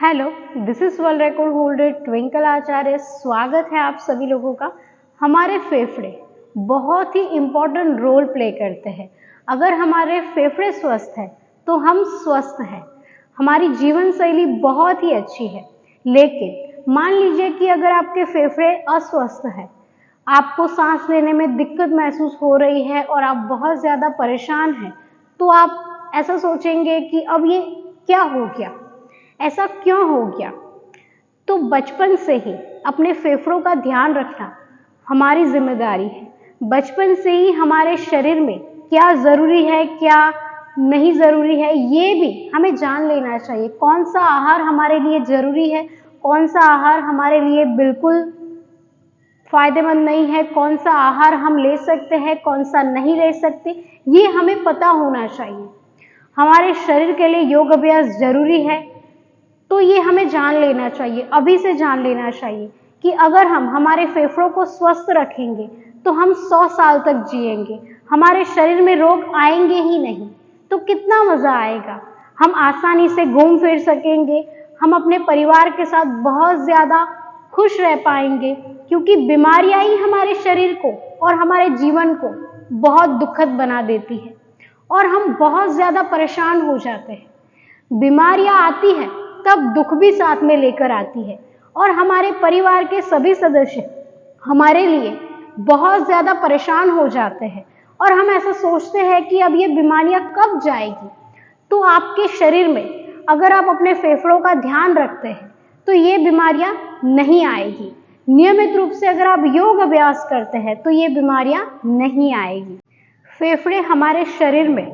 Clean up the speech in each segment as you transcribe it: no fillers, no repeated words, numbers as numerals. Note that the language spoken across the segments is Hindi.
Hello, this is world record holder Twinkle Acharya. स्वागत है आप सभी लोगों का। हमारे फेफड़े बहुत ही इम्पोर्टेंट रोल प्ले करते हैं। अगर हमारे फेफड़े स्वस्थ है तो हम स्वस्थ हैं, हमारी जीवन शैली बहुत ही अच्छी है। लेकिन मान लीजिए कि अगर आपके फेफड़े अस्वस्थ है, आपको सांस लेने में दिक्कत महसूस हो रही है और आप बहुत ज़्यादा परेशान हैं, तो आप ऐसा सोचेंगे कि अब ये क्या हो गया, ऐसा क्यों हो गया। तो बचपन से ही अपने फेफड़ों का ध्यान रखना हमारी जिम्मेदारी है। बचपन से ही हमारे शरीर में क्या ज़रूरी है, क्या नहीं ज़रूरी है, ये भी हमें जान लेना चाहिए। कौन सा आहार हमारे लिए ज़रूरी है, कौन सा आहार हमारे लिए बिल्कुल फायदेमंद नहीं है, कौन सा आहार हम ले सकते हैं, कौन सा नहीं ले सकते, ये हमें पता होना चाहिए। हमारे शरीर के लिए योग अभ्यास जरूरी है, तो ये हमें जान लेना चाहिए, अभी से जान लेना चाहिए कि अगर हम हमारे फेफड़ों को स्वस्थ रखेंगे तो हम 100 साल तक जिएंगे, हमारे शरीर में रोग आएंगे ही नहीं। तो कितना मजा आएगा, हम आसानी से घूम फिर सकेंगे, हम अपने परिवार के साथ बहुत ज्यादा खुश रह पाएंगे, क्योंकि बीमारियां ही हमारे शरीर को और हमारे जीवन को बहुत दुखद बना देती है और हम बहुत ज्यादा परेशान हो जाते हैं। बीमारियां आती है तब दुख भी साथ में लेकर आती है और हमारे परिवार के सभी सदस्य हमारे लिए बहुत ज्यादा परेशान हो जाते हैं और हम ऐसा सोचते हैं कि अब ये बीमारियां कब जाएगी। तो आपके शरीर में अगर आप अपने फेफड़ों का ध्यान रखते हैं तो ये बीमारियां नहीं आएगी। नियमित रूप से अगर आप योग अभ्यास करते हैं तो ये बीमारियां नहीं आएगी। फेफड़े हमारे शरीर में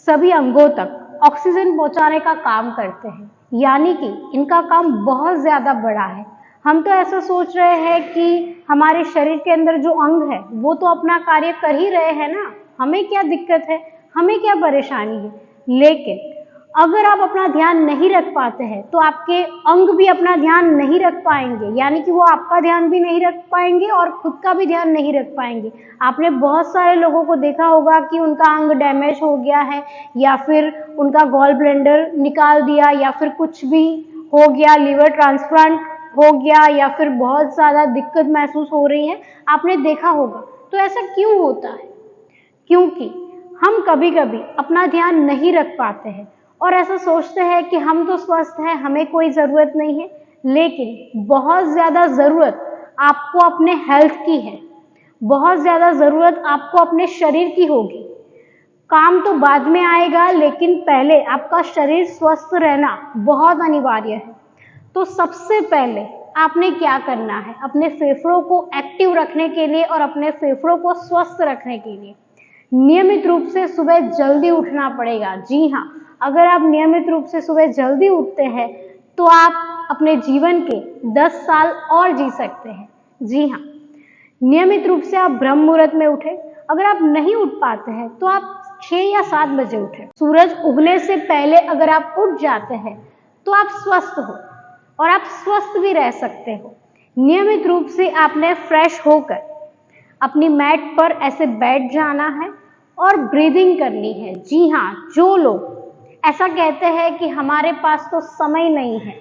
सभी अंगों तक ऑक्सीजन पहुंचाने का काम करते हैं, यानी कि इनका काम बहुत ज़्यादा बड़ा है। हम तो ऐसा सोच रहे हैं कि हमारे शरीर के अंदर जो अंग है वो तो अपना कार्य कर ही रहे हैं ना, हमें क्या दिक्कत है, हमें क्या परेशानी है। लेकिन अगर आप अपना ध्यान नहीं रख पाते हैं तो आपके अंग भी अपना ध्यान नहीं रख पाएंगे, यानी कि वो आपका ध्यान भी नहीं रख पाएंगे और खुद का भी ध्यान नहीं रख पाएंगे। आपने बहुत सारे लोगों को देखा होगा कि उनका अंग डैमेज हो गया है या फिर उनका गॉल ब्लेंडर निकाल दिया या फिर कुछ भी हो गया, लीवर ट्रांसप्लांट हो गया या फिर बहुत ज़्यादा दिक्कत महसूस हो रही है, आपने देखा होगा। तो ऐसा क्यों होता है? क्योंकि हम कभी कभी अपना ध्यान नहीं रख पाते हैं और ऐसा सोचते हैं कि हम तो स्वस्थ हैं, हमें कोई ज़रूरत नहीं है। लेकिन बहुत ज़्यादा ज़रूरत आपको अपने हेल्थ की है, बहुत ज़्यादा ज़रूरत आपको अपने शरीर की होगी। काम तो बाद में आएगा, लेकिन पहले आपका शरीर स्वस्थ रहना बहुत अनिवार्य है। तो सबसे पहले आपने क्या करना है अपने फेफड़ों को एक्टिव रखने के लिए और अपने फेफड़ों को स्वस्थ रखने के लिए? नियमित रूप से सुबह जल्दी उठना पड़ेगा। जी हाँ, अगर आप नियमित रूप से सुबह जल्दी उठते हैं तो आप अपने जीवन के 10 साल और जी सकते हैं। जी हाँ, नियमित रूप से आप ब्रह्म मुहूर्त में उठें। अगर आप नहीं उठ पाते हैं तो आप 6 या 7 बजे उठें। सूरज उगने से पहले अगर आप उठ जाते हैं तो आप स्वस्थ हो और आप स्वस्थ भी रह सकते हो। नियमित रूप से आपने फ्रेश होकर अपनी मैट पर ऐसे बैठ जाना है और ब्रीदिंग करनी है। जी हाँ, जो लोग ऐसा कहते हैं कि हमारे पास तो समय नहीं है,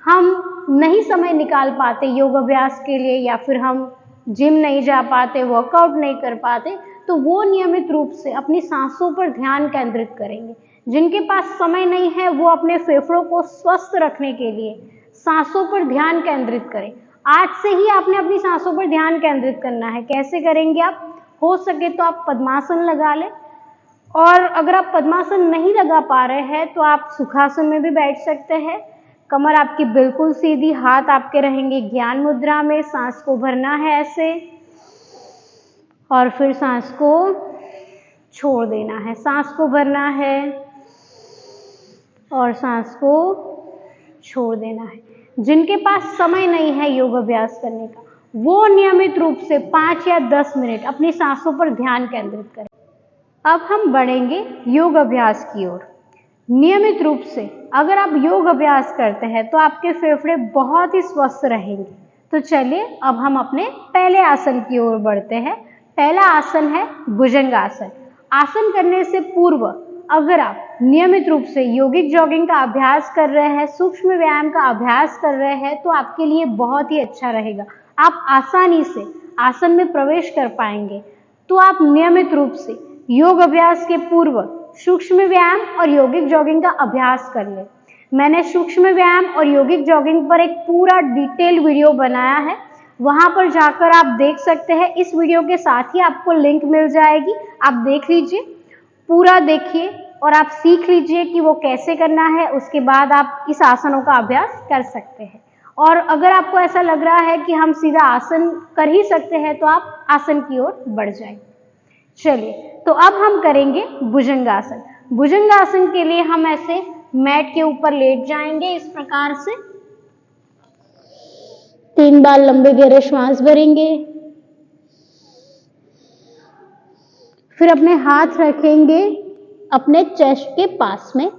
हम नहीं समय निकाल पाते योग अभ्यास के लिए या फिर हम जिम नहीं जा पाते, वर्कआउट नहीं कर पाते, तो वो नियमित रूप से अपनी सांसों पर ध्यान केंद्रित करेंगे। जिनके पास समय नहीं है वो अपने फेफड़ों को स्वस्थ रखने के लिए सांसों पर ध्यान केंद्रित करें। आज से ही आपने अपनी सांसों पर ध्यान केंद्रित करना है। कैसे करेंगे आप? हो सके तो आप पद्मासन लगा लें, और अगर आप पद्मासन नहीं लगा पा रहे हैं तो आप सुखासन में भी बैठ सकते हैं। कमर आपकी बिल्कुल सीधी, हाथ आपके रहेंगे ज्ञान मुद्रा में। सांस को भरना है ऐसे और फिर सांस को छोड़ देना है। सांस को भरना है और सांस को छोड़ देना है। जिनके पास समय नहीं है योग अभ्यास करने का, वो नियमित रूप से 5 या 10 मिनट अपनी सांसों पर ध्यान केंद्रित करें। अब हम बढ़ेंगे योग अभ्यास की ओर। नियमित रूप से अगर आप योग अभ्यास करते हैं तो आपके फेफड़े बहुत ही स्वस्थ रहेंगे। तो चलिए अब हम अपने पहले आसन की ओर बढ़ते हैं। पहला आसन है भुजंगासन। आसन करने से पूर्व अगर आप नियमित रूप से यौगिक जॉगिंग का अभ्यास कर रहे हैं, सूक्ष्म व्यायाम का अभ्यास कर रहे हैं, तो आपके लिए बहुत ही अच्छा रहेगा। आप आसानी से आसन में प्रवेश कर पाएंगे। तो आप नियमित रूप से योग अभ्यास के पूर्व सूक्ष्म व्यायाम और यौगिक जॉगिंग का अभ्यास कर लें। मैंने सूक्ष्म व्यायाम और यौगिक जॉगिंग पर एक पूरा डिटेल वीडियो बनाया है, वहां पर जाकर आप देख सकते हैं। इस वीडियो के साथ ही आपको लिंक मिल जाएगी, आप देख लीजिए, पूरा देखिए और आप सीख लीजिए कि वो कैसे करना है। उसके बाद आप इस आसनों का अभ्यास कर सकते हैं। और अगर आपको ऐसा लग रहा है कि हम सीधा आसन कर ही सकते हैं, तो आप आसन की ओर बढ़ जाएं। चलिए, तो अब हम करेंगे भुजंगासन। भुजंगासन के लिए हम ऐसे मैट के ऊपर लेट जाएंगे इस प्रकार से। 3 बार लंबे गहरे श्वास भरेंगे, फिर अपने हाथ रखेंगे अपने चेस्ट के पास में।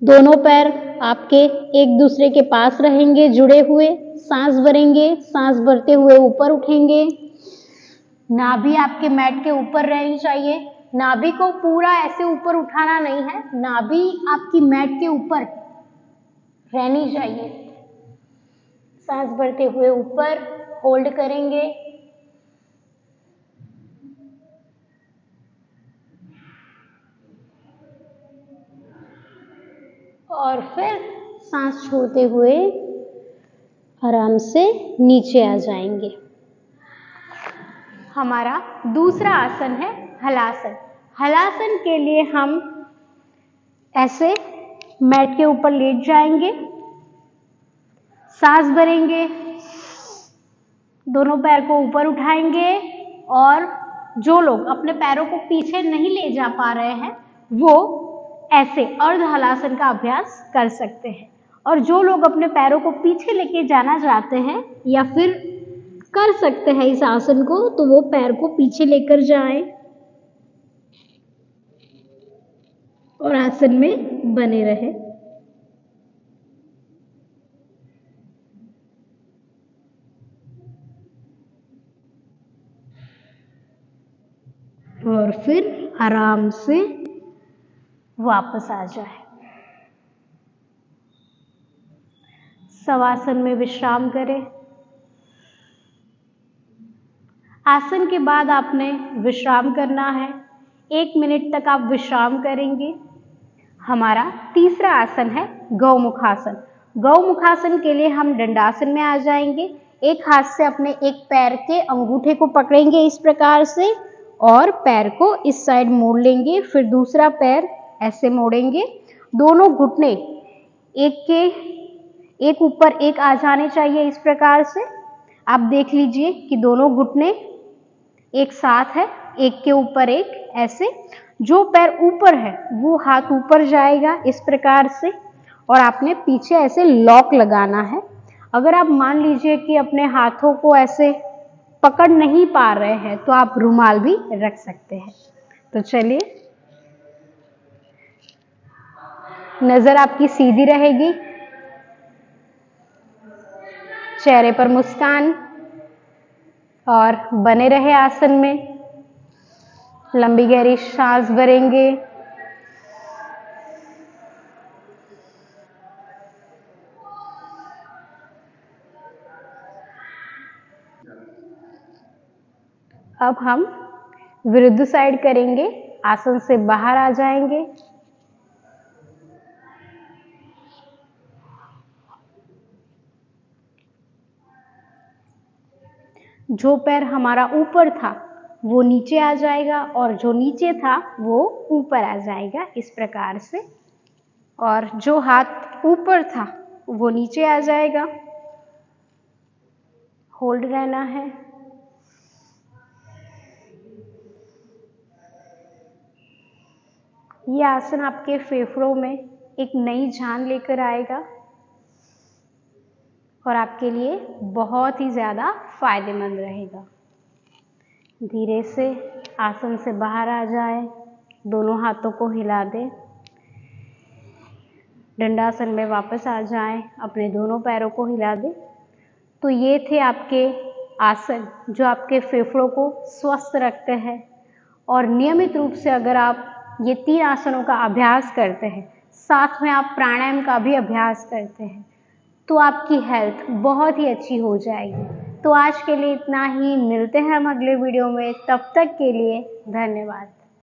दोनों पैर आपके एक दूसरे के पास रहेंगे जुड़े हुए। सांस भरेंगे, सांस भरते हुए ऊपर उठेंगे। नाभि आपके मैट के ऊपर रहनी चाहिए। नाभि को पूरा ऐसे ऊपर उठाना नहीं है, नाभि आपकी मैट के ऊपर रहनी चाहिए। सांस भरते हुए ऊपर होल्ड करेंगे और फिर सांस छोड़ते हुए आराम से नीचे आ जाएंगे। हमारा दूसरा आसन है हलासन। हलासन के लिए हम ऐसे मैट के ऊपर लेट जाएंगे, सांस भरेंगे, दोनों पैर को ऊपर उठाएंगे और जो लोग अपने पैरों को पीछे नहीं ले जा पा रहे हैं, वो ऐसे अर्ध हलासन का अभ्यास कर सकते हैं। और जो लोग अपने पैरों को पीछे लेके जाना चाहते हैं या फिर कर सकते हैं इस आसन को, तो वो पैर को पीछे लेकर जाएं और आसन में बने रहे। और फिर आराम से वापस आ जाए। शवासन में विश्राम करें। आसन के बाद आपने विश्राम करना है। 1 मिनट तक आप विश्राम करेंगे। हमारा तीसरा आसन है गौमुखासन। गौमुखासन के लिए हम दंडासन में आ जाएंगे। एक हाथ से अपने एक पैर के अंगूठे को पकड़ेंगे इस प्रकार से और पैर को इस साइड मोड़ लेंगे, फिर दूसरा पैर ऐसे मोड़ेंगे। दोनों घुटने एक ऊपर एक आ जाने चाहिए इस प्रकार से। आप देख लीजिए कि दोनों घुटने एक साथ है, एक के ऊपर एक ऐसे। जो पैर ऊपर है वो हाथ ऊपर जाएगा इस प्रकार से और आपने पीछे ऐसे लॉक लगाना है। अगर आप मान लीजिए कि अपने हाथों को ऐसे पकड़ नहीं पा रहे हैं, तो आप रुमाल भी रख सकते हैं। तो चलिए, नजर आपकी सीधी रहेगी, चेहरे पर मुस्कान और बने रहे आसन में। लंबी गहरी सांस भरेंगे, अब हम विरुद्ध साइड करेंगे, आसन से बाहर आ जाएंगे। जो पैर हमारा ऊपर था वो नीचे आ जाएगा और जो नीचे था वो ऊपर आ जाएगा इस प्रकार से। और जो हाथ ऊपर था वो नीचे आ जाएगा। होल्ड रहना है। ये आसन आपके फेफड़ों में एक नई जान लेकर आएगा और आपके लिए बहुत ही ज़्यादा फायदेमंद रहेगा। धीरे से आसन से बाहर आ जाए, दोनों हाथों को हिला दें, दंडासन में वापस आ जाएं, अपने दोनों पैरों को हिला दें। तो ये थे आपके आसन जो आपके फेफड़ों को स्वस्थ रखते हैं। और नियमित रूप से अगर आप ये 3 आसनों का अभ्यास करते हैं, साथ में आप प्राणायाम का भी अभ्यास करते हैं, तो आपकी हेल्थ बहुत ही अच्छी हो जाएगी। तो आज के लिए इतना ही, मिलते हैं हम अगले वीडियो में, तब तक के लिए धन्यवाद।